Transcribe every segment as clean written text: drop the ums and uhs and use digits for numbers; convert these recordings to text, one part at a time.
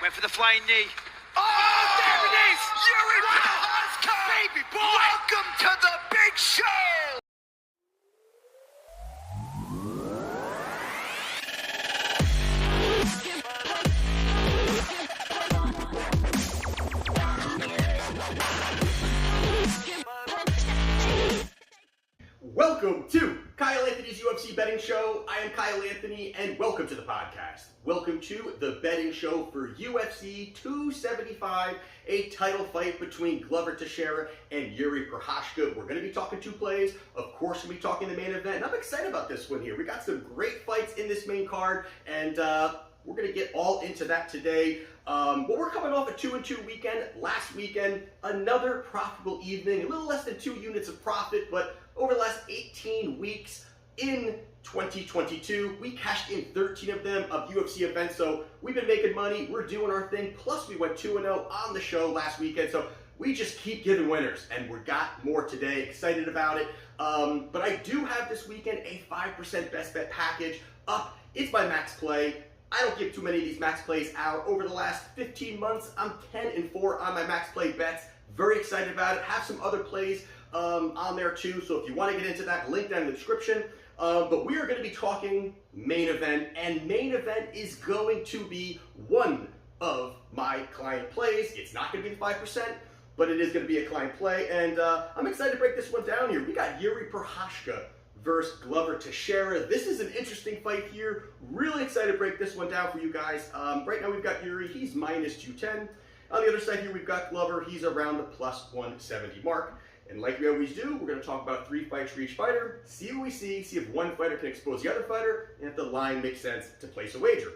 Went for the flying knee. Oh, there it is! Jiri Prochazka! Baby boy! Welcome to the big show! Welcome to Kyle Anthony's UFC betting show. I am Kyle Anthony, and welcome to the podcast. Welcome to the betting show for UFC 275, a title fight between Glover Teixeira and Jiri Prochazka. We're going to be talking two plays. Of course, we'll be talking the main event. And I'm excited about this one here. We got some great fights in this main card, and we're going to get all into that today. But we're coming off a 2-2 weekend. Last weekend, another profitable evening. A little less than 2 units of profit, but over the last 18 weeks in 2022, we cashed in 13 of them of UFC events. So we've been making money. We're doing our thing. Plus, we went 2-0 on the show last weekend. So we just keep giving winners, and we got more today. Excited about it. But I do have this weekend a 5% best bet package up. It's my max play. I don't give too many of these max plays out. Over the last 15 months, I'm 10-4 on my max play bets. Very excited about it. Have some other plays on there too. So if you want to get into that, link down in the description. But we are going to be talking main event, and main event is going to be one of my client plays. It's not going to be the 5%, but it is going to be a client play, and I'm excited to break this one down here. We got Jiri Prochazka versus Glover Teixeira. This is an interesting fight here. Really excited to break this one down for you guys. Right now we've got Jiri. He's minus 210. On the other side here, we've got Glover. He's around the plus 170 mark. And like we always do, we're going to talk about 3 fights for each fighter, see what we see if one fighter can expose the other fighter, and if the line makes sense to place a wager.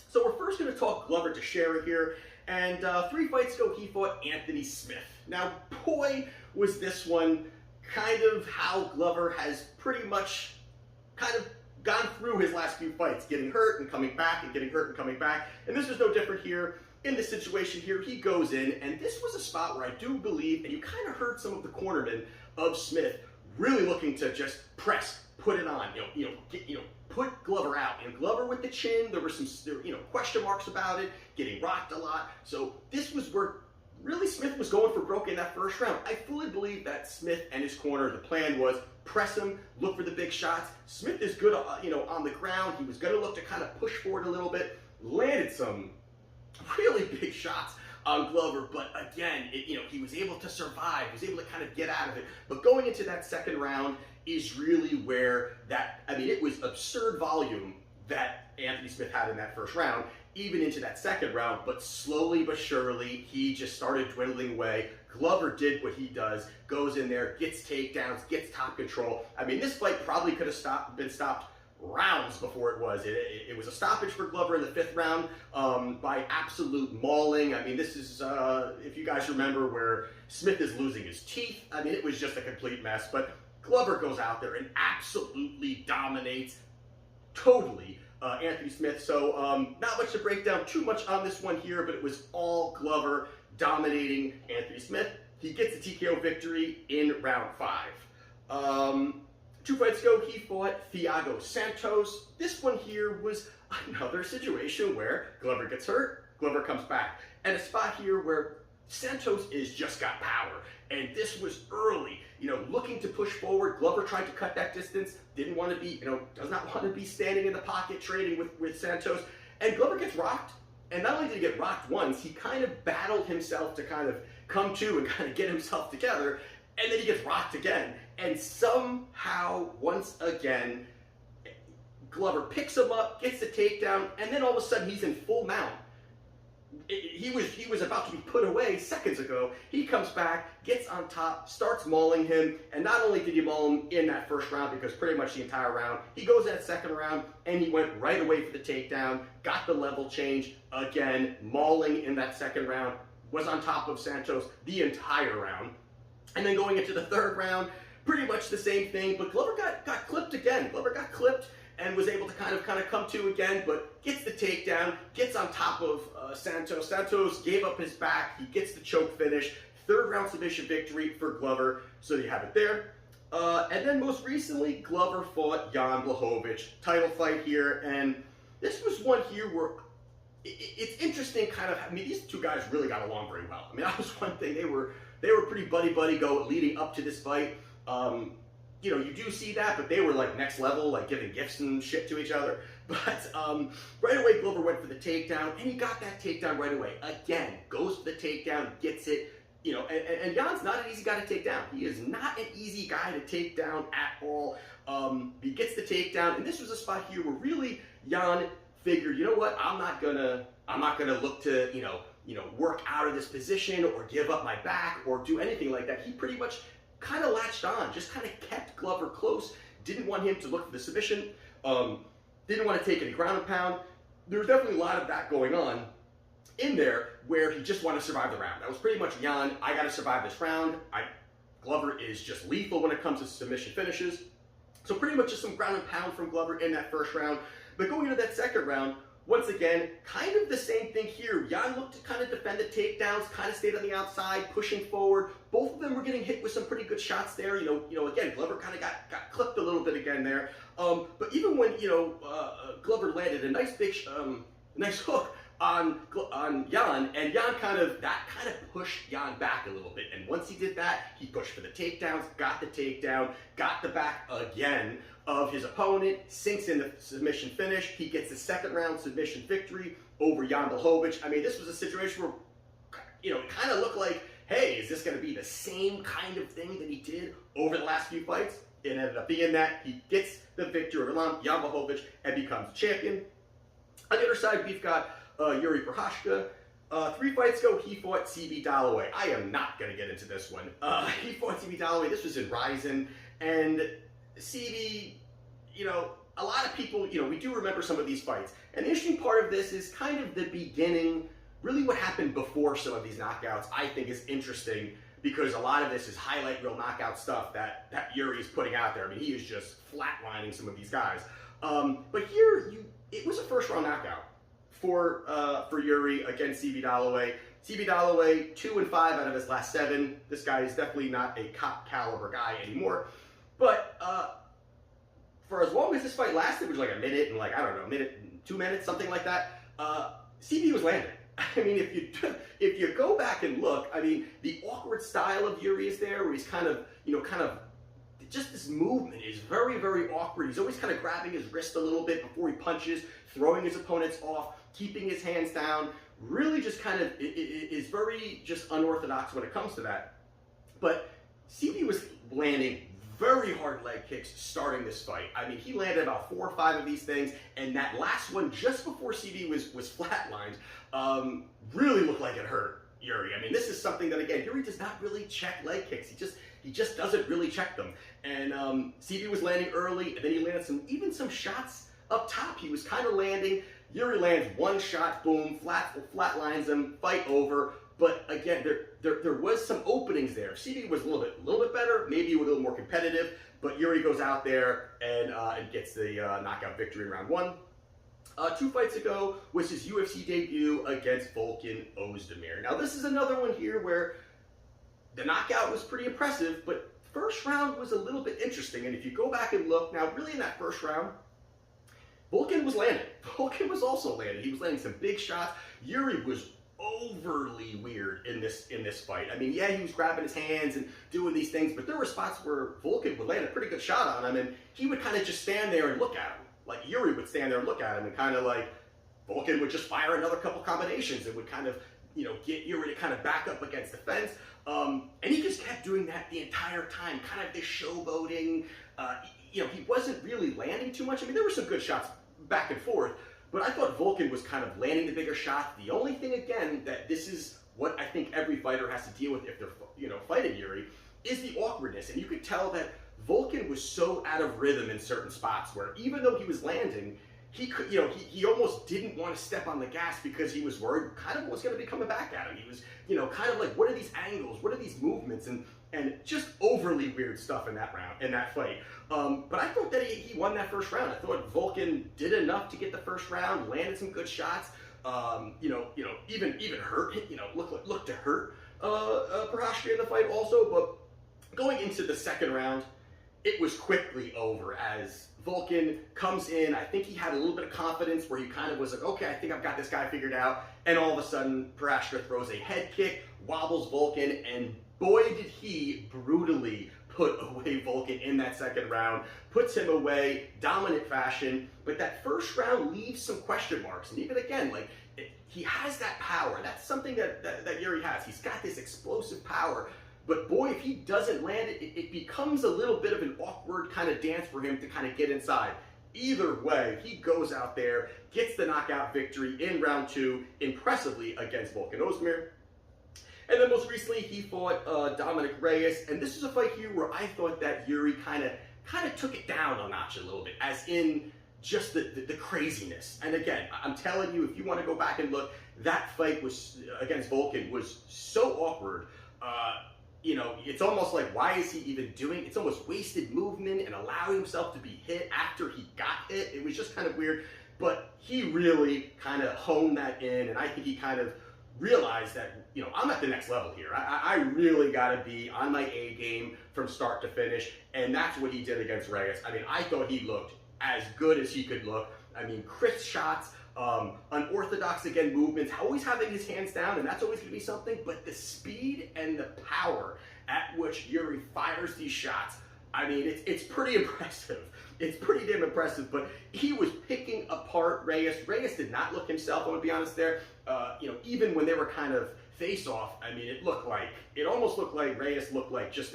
So we're first going to talk Glover Teixeira here. And 3 fights ago, he fought Anthony Smith. Now, boy, was this one kind of how Glover has pretty much kind of gone through his last few fights, getting hurt and coming back and getting hurt and coming back. And this was no different here. In this situation here, he goes in, and this was a spot where I do believe, and you kind of heard some of the cornermen of Smith really looking to just press, put it on, put Glover out. And Glover with the chin, there were some, question marks about it, getting rocked a lot. So this was where really Smith was going for broke in that first round. I fully believe that Smith and his corner, the plan was press him, look for the big shots. Smith is good, on the ground. He was going to look to kind of push forward a little bit, landed some really big shots on Glover, but again, he was able to survive, was able to kind of get out of it. But going into that second round is really where it was absurd volume that Anthony Smith had in that first round, even into that second round, but slowly but surely, he just started dwindling away. Glover did what he does, goes in there, gets takedowns, gets top control. This fight probably could have been stopped rounds before it was. It was a stoppage for Glover in the 5th round by absolute mauling. This is, if you guys remember, where Smith is losing his teeth. It was just a complete mess, but Glover goes out there and absolutely dominates totally Anthony Smith. So not much to break down too much on this one here, but it was all Glover dominating Anthony Smith. He gets a TKO victory in round 5. 2 fights ago, he fought Thiago Santos. This one here was another situation where Glover gets hurt, Glover comes back. And a spot here where Santos is just got power. And this was early, looking to push forward. Glover tried to cut that distance, didn't want to be, does not want to be standing in the pocket trading with Santos. And Glover gets rocked. And not only did he get rocked once, he kind of battled himself to kind of come to and kind of get himself together. And then he gets rocked again. And somehow, once again, Glover picks him up, gets the takedown, and then all of a sudden he's in full mount. He was about to be put away seconds ago. He comes back, gets on top, starts mauling him, and not only did he maul him in that first round, because pretty much the entire round, he goes that second round, and he went right away for the takedown, got the level change, again, mauling in that second round, was on top of Santos the entire round. And then going into the 3rd round, pretty much the same thing, but Glover got clipped again. Glover got clipped and was able to kind of come to again, but gets the takedown, gets on top of Santos. Santos gave up his back. He gets the choke finish. 3rd round submission victory for Glover. So you have it there. And then most recently, Glover fought Błachowicz. Title fight here, and this was one here where it's interesting kind of, I mean, these two guys really got along very well. I mean, that was one thing, they were pretty buddy go leading up to this fight. You know, you do see that, but they were like next level, like giving gifts and shit to each other. But right away, Glover went for the takedown, and he got that takedown right away. Again, goes for the takedown, gets it. You know, and Jan's not an easy guy to take down. He is not an easy guy to take down at all. He gets the takedown, and this was a spot here where really Jan figured, you know what, I'm not gonna look to, you know, work out of this position or give up my back or do anything like that. He pretty much kind of latched on, just kind of kept Glover close, didn't want him to look for the submission, didn't want to take any ground and pound. There was definitely a lot of that going on in there where he just wanted to survive the round. That was pretty much Jan, I got to survive this round. Glover is just lethal when it comes to submission finishes. So pretty much just some ground and pound from Glover in that first round. But going into that second round, once again, kind of the same thing here. Jan looked to kind of defend the takedowns, kind of stayed on the outside, pushing forward. Both of them were getting hit with some pretty good shots there. You know, again, Glover kind of got clipped a little bit again there. But even when, you know, Glover landed a nice big, nice hook on Jan, and Jan kind of pushed Jan back a little bit. And once he did that, he pushed for the takedowns, got the takedown, got the back again of his opponent, sinks in the submission finish. He gets the second round submission victory over Jan Błachowicz. I mean, this was a situation where, you know, it kind of looked like, hey, is this going to be the same kind of thing that he did over the last few fights? It ended up being that. He gets the victory over Jan Błachowicz and becomes champion. On the other side, we've got Jiri Prochazka. 3 fights ago, he fought CB Dollaway. I am not going to get into this one. He fought CB Dollaway. This was in Ryzen. And CB, you know, a lot of people, you know, we do remember some of these fights. And the interesting part of this is kind of the beginning, really what happened before some of these knockouts, I think is interesting because a lot of this is highlight reel knockout stuff that Jiri is putting out there. I mean, he is just flatlining some of these guys. But here, it was a first round knockout for Jiri against CB Dollaway. CB Dollaway, 2-5 out of his last 7. This guy is definitely not a top caliber guy anymore. But for as long as this fight lasted, which was like a minute and like, I don't know, a minute, 2 minutes, something like that, CB was landing. I mean, if you go back and look, I mean, the awkward style of Jiri is there, where he's kind of, just this movement is very, very awkward. He's always kind of grabbing his wrist a little bit before he punches, throwing his opponents off, keeping his hands down. Really just kind of is very just unorthodox when it comes to that. But CB was landing very hard leg kicks starting this fight. I mean, he landed about 4 or 5 of these things, and that last one just before CB was flatlined really looked like it hurt Jiri. I mean, this is something that, again, Jiri does not really check leg kicks. He just doesn't really check them. And CB was landing early, and then he landed some shots up top. He was kind of landing. Jiri lands one shot, boom, flatlines him, fight over. But again, there was some openings there. CB was a little bit better, maybe a little more competitive, but Jiri goes out there and gets the knockout victory in round 1. 2 fights ago was his UFC debut against Volkan Ozdemir. Now this is another one here where the knockout was pretty impressive, but first round was a little bit interesting. And if you go back and look, now really in that first round, Volkan was landing. Volkan was also landing. He was landing some big shots. Jiri was overly weird in this fight. I mean, yeah, he was grabbing his hands and doing these things, but there were spots where Volkan would land a pretty good shot on him, and he would kind of just stand there and look at him. Like Jiri would stand there and look at him, and kind of like Volkan would just fire another couple combinations and would kind of, get Jiri to kind of back up against the fence. And he just kept doing that the entire time, kind of this showboating. He wasn't really landing too much. I mean, there were some good shots back and forth, but I thought Volkan was kind of landing the bigger shots. The only thing, again, that this is what I think every fighter has to deal with if they're, fighting Jiri, is the awkwardness. And you could tell that Volkan was so out of rhythm in certain spots where even though he was landing, he could, he almost didn't want to step on the gas because he was worried kind of what was going to be coming back at him. He was, kind of like, what are these angles? What are these movements? And just overly weird stuff in that fight. But I thought that he won that first round. I thought Volkan did enough to get the first round, landed some good shots. Even hurt, looked to hurt Prochazka in the fight also. But going into the second round, it was quickly over as Volkan comes in. I think he had a little bit of confidence where he kind of was like, okay, I think I've got this guy figured out. And all of a sudden, Prochazka throws a head kick, wobbles Volkan, and boy, did he brutally put away Volkan in that second round, puts him away, dominant fashion. But that first round leaves some question marks. And even again, like, he has that power. That's something that Jiri has. He's got this explosive power. But boy, if he doesn't land it, it becomes a little bit of an awkward kind of dance for him to kind of get inside. Either way, he goes out there, gets the knockout victory in round 2, impressively against Volkan Ozdemir. And then most recently, he fought Dominic Reyes. And this is a fight here where I thought that Jiri kind of took it down a notch a little bit, as in just the craziness. And again, I'm telling you, if you want to go back and look, that fight was against Volkan was so awkward. You know, it's almost like, why is he even doing? It's almost wasted movement and allowing himself to be hit after he got hit. It was just kind of weird. But he really kind of honed that in, and I think he kind of realized that, you know, I'm at the next level here. I really got to be on my A game from start to finish, and that's what he did against Reyes. I mean, I thought he looked as good as he could look. I mean, crisp shots, unorthodox, again, movements, always having his hands down, and that's always going to be something, but the speed and the power at which Jiri fires these shots, I mean, it's pretty impressive. It's pretty damn impressive, but he was picking apart Reyes. Reyes did not look himself, I'm going to be honest there. You know, even when they were kind of face-off, I mean, it almost looked like Reyes looked like just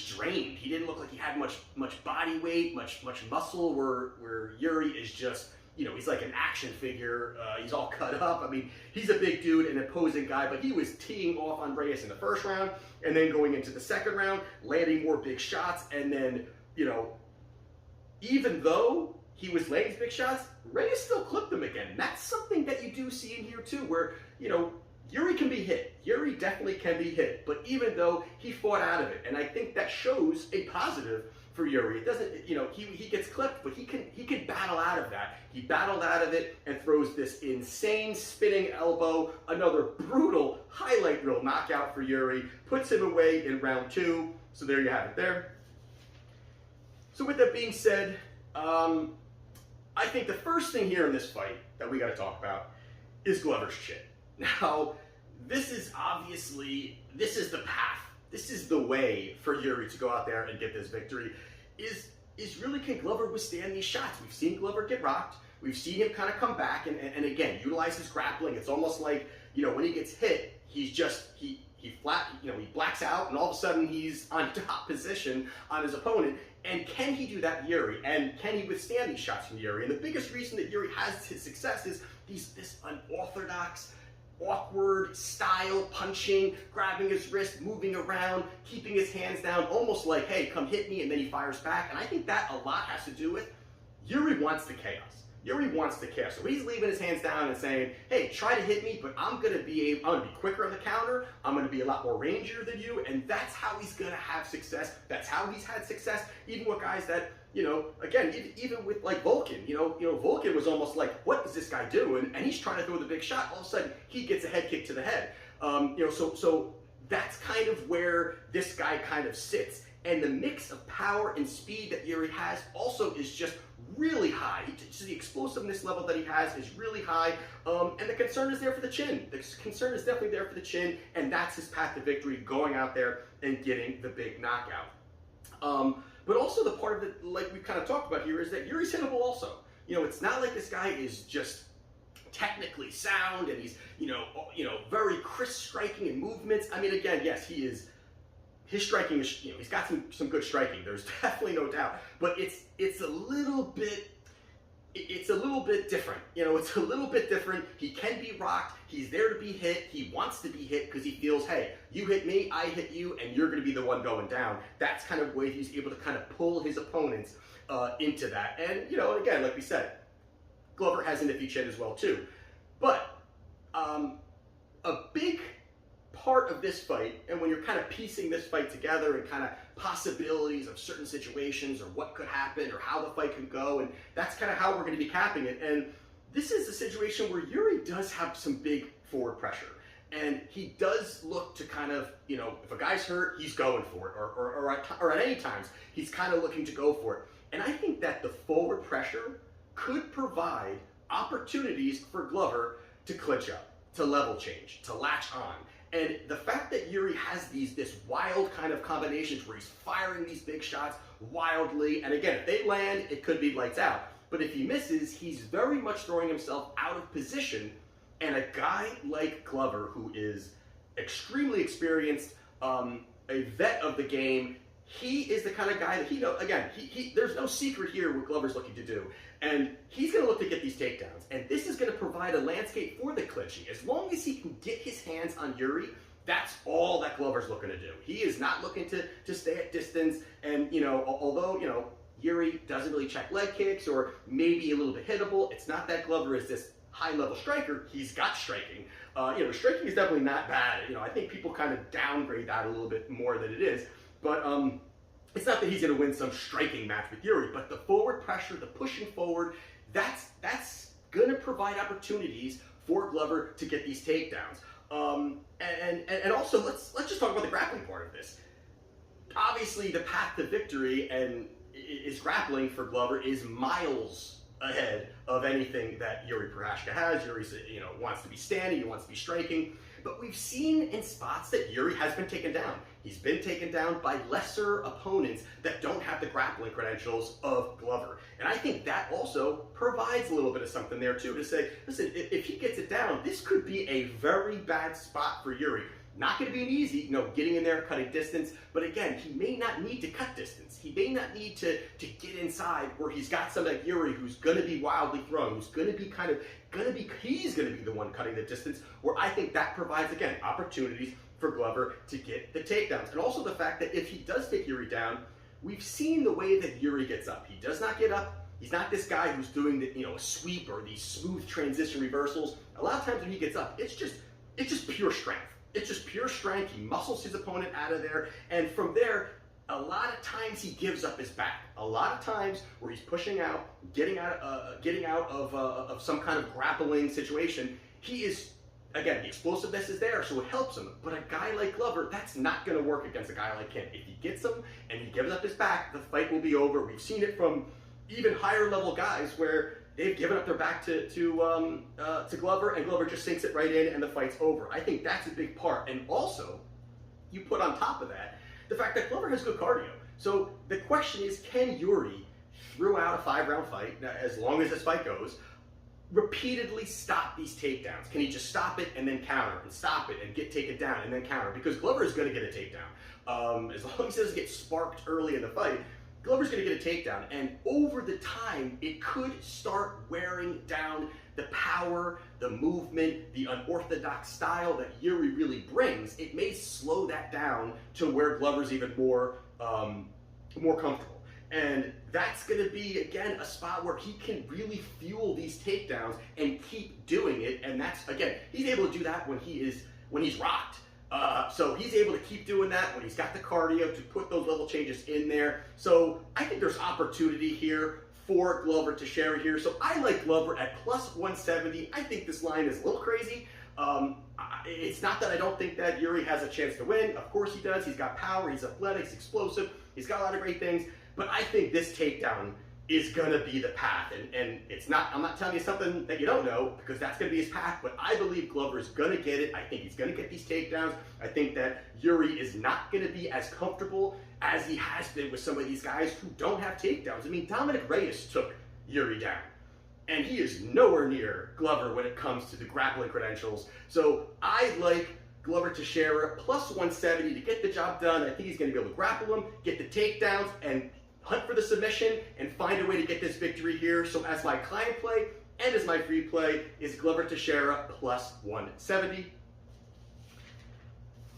drained. He didn't look like he had much body weight, much muscle, where Jiri is just, you know, he's like an action figure. He's all cut up. I mean, he's a big dude, an imposing guy, but he was teeing off on Reyes in the first round, and then going into the second round, landing more big shots, and then, you know, even though he was landing big shots, Reyes still clipped them again. And that's something that you do see in here too, where, you know, Jiri can be hit. Jiri definitely can be hit, but even though he fought out of it, and I think that shows a positive for Jiri. It doesn't, you know, he gets clipped, but he can battle out of that. He battled out of it and throws this insane spinning elbow, another brutal highlight reel knockout for Jiri, puts him away in round 2. So there you have it there. So with that being said, I think the first thing here in this fight that we got to talk about is Glover's chin. Now, this is the path. This is the way for Jiri to go out there and get this victory. Is really, can Glover withstand these shots? We've seen Glover get rocked. We've seen him kind of come back and again, utilize his grappling. It's almost like, you know, when he gets hit, he's just, he blacks out, and all of a sudden he's on top position on his opponent. And can he do that, Jiri? And can he withstand these shots from Jiri? And the biggest reason that Jiri has his success is this unorthodox, awkward style, punching, grabbing his wrist, moving around, keeping his hands down, almost like, hey, come hit me, and then he fires back. And I think that a lot has to do with Jiri wants the chaos. Jiri wants the chaos. So he's leaving his hands down and saying, hey, try to hit me, but I'm gonna be quicker on the counter, I'm gonna be a lot more rangier than you, and that's how he's gonna have success. That's how he's had success, even with guys that, you know, again, even with like Volkan, you know, Volkan was almost like, what does this guy do? And he's trying to throw the big shot. All of a sudden, he gets a head kick to the head. You know, so that's kind of where this guy kind of sits. And the mix of power and speed that Jiri has also is just really high. So the explosiveness level that he has is really high. And the concern is there for the chin. The concern is definitely there for the chin, and that's his path to victory, going out there and getting the big knockout. But also the part of it, like we kind of talked about here, is that Jiri's hittable also. You know, it's not like this guy is just technically sound and he's, you know, very crisp striking and movements. I mean, again, yes, he is. His striking is, you know, he's got some good striking. There's definitely no doubt. But it's a little bit different. You know, it's a little bit different. He can be rocked. He's there to be hit. He wants to be hit because he feels, hey, you hit me, I hit you, and you're going to be the one going down. That's kind of where he's able to kind of pull his opponents into that. And, you know, again, like we said, Glover has an iffy chin as well, too. But a big part of this fight, and when you're kind of piecing this fight together and kind of possibilities of certain situations or what could happen or how the fight could go, and that's kind of how we're going to be capping it. And this is a situation where Jiri does have some big forward pressure. And he does look to kind of, you know, if a guy's hurt, he's going for it, or at any times, he's kind of looking to go for it. And I think that the forward pressure could provide opportunities for Glover to clinch up, to level change, to latch on. And the fact that Jiri has this wild kind of combinations where he's firing these big shots wildly, and again, if they land, it could be lights out. But if he misses, he's very much throwing himself out of position. And a guy like Glover, who is extremely experienced, a vet of the game, he is the kind of guy that there's no secret here what Glover's looking to do. And he's going to look to get these takedowns. And this is going to provide a landscape for the clinching. As long as he can get his hands on Jiri, that's all that Glover's looking to do. He is not looking to stay at distance. And, you know, although, you know, Jiri doesn't really check leg kicks or maybe a little bit hittable, it's not that Glover is this high-level striker. He's got striking. You know, striking is definitely not bad. You know, I think people kind of downgrade that a little bit more than it is. But it's not that he's going to win some striking match with Jiri, but the forward pressure, the pushing forward, that's going to provide opportunities for Glover to get these takedowns. And also, let's just talk about the grappling part of this. Obviously, the path to victory is grappling for Glover is miles ahead of anything that Jiri Prochazka has. Jiri, you know, wants to be standing, he wants to be striking, but we've seen in spots that Jiri has been taken down. He's been taken down by lesser opponents that don't have the grappling credentials of Glover. And I think that also provides a little bit of something there too, to say, listen, if he gets it down, this could be a very bad spot for Jiri. Not going to be an easy, you know, getting in there, cutting distance, but again, he may not need to cut distance. He may not need to get inside where he's got somebody like Jiri who's going to be wildly thrown, who's going to be he's going to be the one cutting the distance, where I think that provides, again, opportunities for Glover to get the takedowns. And also the fact that if he does take Jiri down, we've seen the way that Jiri gets up. He does not get up. He's not this guy who's doing the, you know, a sweep or these smooth transition reversals. A lot of times when he gets up, it's just pure strength. It's just pure strength. He muscles his opponent out of there. And from there, a lot of times he gives up his back. A lot of times where he's pushing out, getting out of some kind of grappling situation, he is, again, the explosiveness is there, so it helps him. But a guy like Glover, that's not going to work against a guy like him. If he gets him and he gives up his back, the fight will be over. We've seen it from even higher level guys where they've given up their back to Glover, and Glover just sinks it right in, and the fight's over. I think that's a big part. And also, you put on top of that the fact that Glover has good cardio. So the question is, can Jiri, throughout a 5-round fight, as long as this fight goes, repeatedly stop these takedowns? Can he just stop it and then counter, and stop it and get taken down and then counter? Because Glover is going to get a takedown. As long as he doesn't get sparked early in the fight, Glover's going to get a takedown, and over the time, it could start wearing down the power, the movement, the unorthodox style that Jiri really brings. It may slow that down to where Glover's even more comfortable. And that's going to be, again, a spot where he can really fuel these takedowns and keep doing it. And that's, again, he's able to do that when he's rocked. So he's able to keep doing that when he's got the cardio to put those level changes in there. So I think there's opportunity here for Glover Teixeira here. So I like Glover at plus 170. I think this line is a little crazy. It's not that I don't think that Jiri has a chance to win. Of course he does. He's got power. He's athletic. He's explosive. He's got a lot of great things. But I think this takedown is going to be the path. And it's not, I'm not telling you something that you don't know, because that's going to be his path, but I believe Glover is going to get it. I think he's going to get these takedowns. I think that Jiri is not going to be as comfortable as he has been with some of these guys who don't have takedowns. I mean, Reyes took Jiri down, and he is nowhere near Glover when it comes to the grappling credentials. So I like Glover Teixeira plus 170 to get the job done. I think he's going to be able to grapple him, get the takedowns, and hunt for the submission and find a way to get this victory here. So as my client play and as my free play is Glover Teixeira plus 170.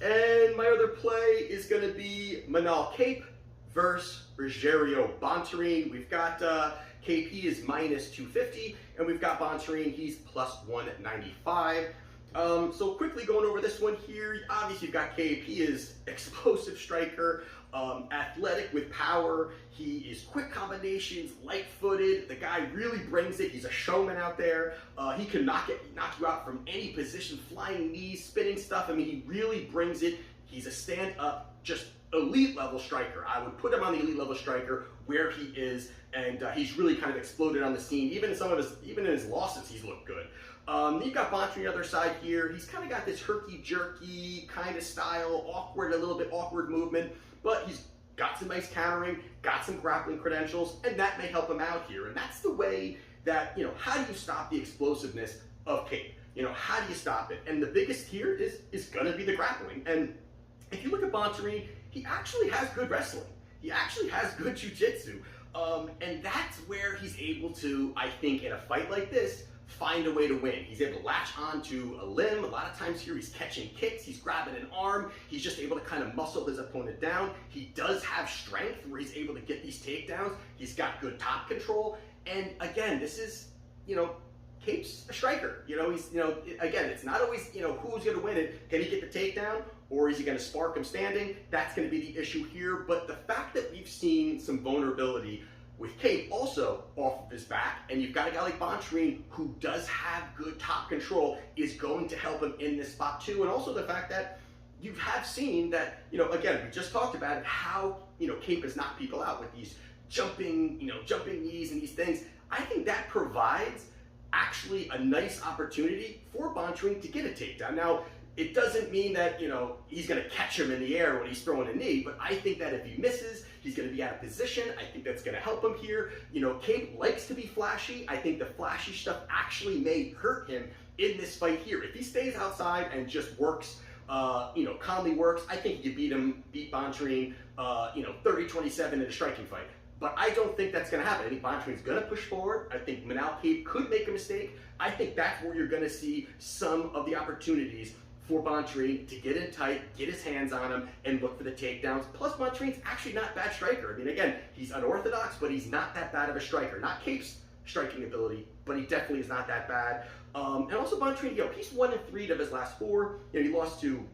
And my other play is going to be Manal Cape versus Rogerio Bontorin. We've got KP is minus 250, and we've got Bontorin, he's plus 195. So quickly going over this one here, obviously you've got Cape. He is explosive striker, athletic with power. He is quick combinations, light-footed. The guy really brings it. He's a showman out there. He can knock you out from any position, flying knees, spinning stuff. I mean, he really brings it. He's a stand-up, just elite level striker. I would put him on the elite level striker where he is, and he's really kind of exploded on the scene. Even in his losses, he's looked good. You've got Bontorin on the other side here. He's kind of got this herky-jerky kind of style, awkward, a little bit awkward movement, but he's got some nice countering, got some grappling credentials, and that may help him out here. And that's the way that, how do you stop the explosiveness of Cape? How do you stop it? And the biggest here is going to be the grappling. And if you look at Bontorin, he actually has good wrestling. He actually has good jiu-jitsu. And that's where he's able to, I think, in a fight like this, find a way to win. He's able to latch onto a limb. A lot of times here he's catching kicks, he's grabbing an arm, he's just able to kind of muscle his opponent down. He does have strength where he's able to get these takedowns. He's got good top control. And again, this is, Cape's a striker. He's, again, it's not always, who's going to win it. Can he get the takedown or is he going to spark him standing? That's going to be the issue here. But the fact that we've seen some vulnerability with Cape also off of his back, and you've got a guy like Bontorin who does have good top control, is going to help him in this spot too. And also the fact that you have seen that, again, we just talked about how, Cape has knocked people out with these jumping knees and these things. I think that provides actually a nice opportunity for Bontorin to get a takedown. Now, it doesn't mean that, he's going to catch him in the air when he's throwing a knee, but I think that if he misses, he's going to be out of position. I think that's going to help him here. Cape likes to be flashy. I think the flashy stuff actually may hurt him in this fight here. If he stays outside and just works, calmly works, I think he could beat Bontorin, 30-27 in a striking fight. But I don't think that's going to happen. I think Bontorin's going to push forward. I think Manal Cape could make a mistake. I think that's where you're going to see some of the opportunities for Bontorin to get in tight, get his hands on him, and look for the takedowns. Plus, Bontorin's actually not a bad striker. I mean, again, he's unorthodox, but he's not that bad of a striker. Not Cape's striking ability, but he definitely is not that bad. And also Bontorin, he's 1-3 of his last 4. He lost to,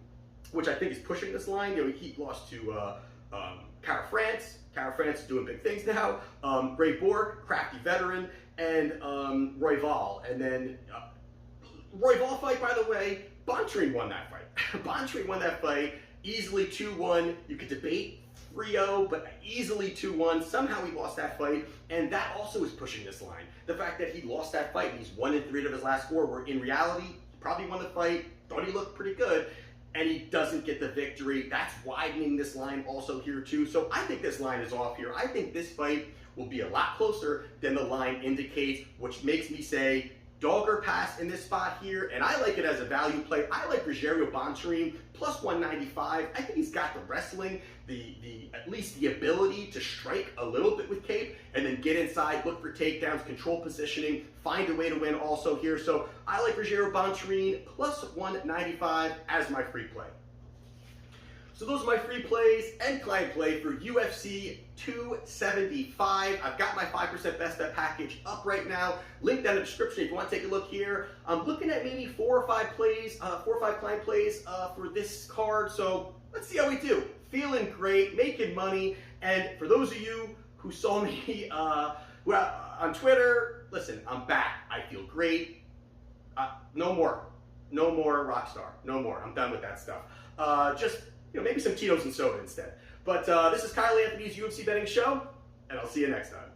which I think is pushing this line. He lost to Cara France. Cara France is doing big things now. Ray Borg, crafty veteran, and Royval. And then Royval fight, by the way, Bontorin won that fight. Bontorin won that fight easily 2-1. You could debate 3-0, but easily 2-1. Somehow he lost that fight, and that also is pushing this line. The fact that he lost that fight and he's 1-3 of his last 4, where in reality, he probably won the fight, thought he looked pretty good, and he doesn't get the victory. That's widening this line also here too. So I think this line is off here. I think this fight will be a lot closer than the line indicates, which makes me say dog or pass in this spot here, and I like it as a value play. I like Rogerio Bontorin plus 195. I think he's got the wrestling, at least the ability to strike a little bit with Cape, and then get inside, look for takedowns, control positioning, find a way to win also here. So I like Rogerio Bontorin plus 195 as my free play. So those are my free plays and client play for UFC 275. I've got my 5% best bet package up right now. Link down in the description if you want to take a look here. I'm looking at maybe 4 or 5 client plays for this card. So let's see how we do. Feeling great, making money. And for those of you who saw me on Twitter, listen, I'm back. I feel great. No more Rockstar. No more. I'm done with that stuff. Just maybe some Tito's and soda instead. But this is Kyle Anthony's UFC Betting Show, and I'll see you next time.